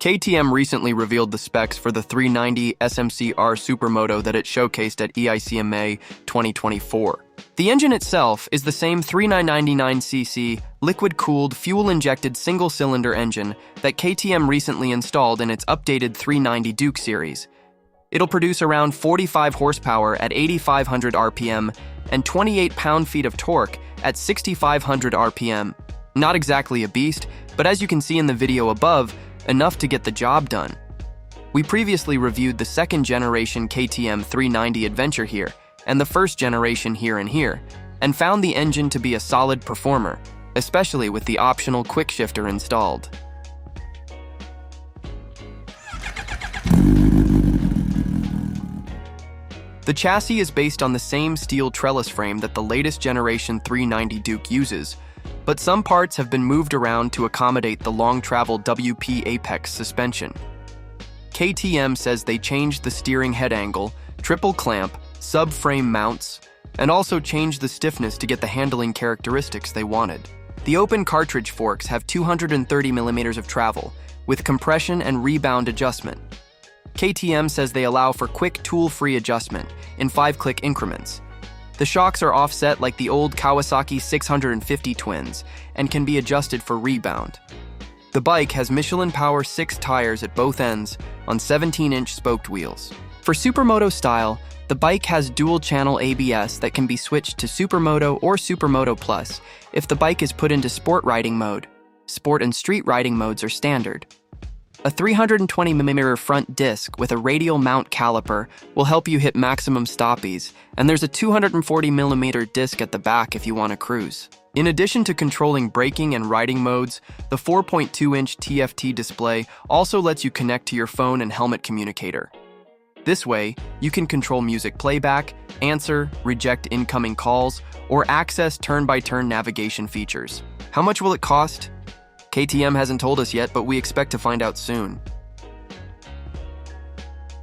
KTM recently revealed the specs for the 390 SMC R supermoto that it showcased at EICMA 2024. The engine itself is the same 3999cc liquid-cooled, fuel-injected single-cylinder engine that KTM recently installed in its updated 390 Duke series. It'll produce around 45 horsepower at 8,500 RPM and 28 pound-feet of torque at 6,500 RPM. Not exactly a beast, but as you can see in the video above, enough to get the job done. We previously reviewed the second generation KTM 390 Adventure here and the first generation here and found the engine to be a solid performer, especially with the optional quickshifter installed. The chassis is based on the same steel trellis frame that the latest generation 390 Duke uses, but some parts have been moved around to accommodate the long-travel WP Apex suspension. KTM says they changed the steering head angle, triple clamp, subframe mounts, and also changed the stiffness to get the handling characteristics they wanted. The open cartridge forks have 230 millimeters of travel, with compression and rebound adjustment. KTM says they allow for quick tool-free adjustment in 5-click increments. The shocks are offset like the old Kawasaki 650 twins and can be adjusted for rebound. The bike has Michelin Power 6 tires at both ends on 17-inch spoked wheels. For supermoto style, the bike has dual-channel ABS that can be switched to supermoto or supermoto plus if the bike is put into sport riding mode. Sport and street riding modes are standard. A 320mm front disc with a radial mount caliper will help you hit maximum stoppies, and there's a 240mm disc at the back if you want to cruise. In addition to controlling braking and riding modes, the 4.2-inch TFT display also lets you connect to your phone and helmet communicator. This way, you can control music playback, answer, reject incoming calls, or access turn-by-turn navigation features. How much will it cost? KTM hasn't told us yet, but we expect to find out soon.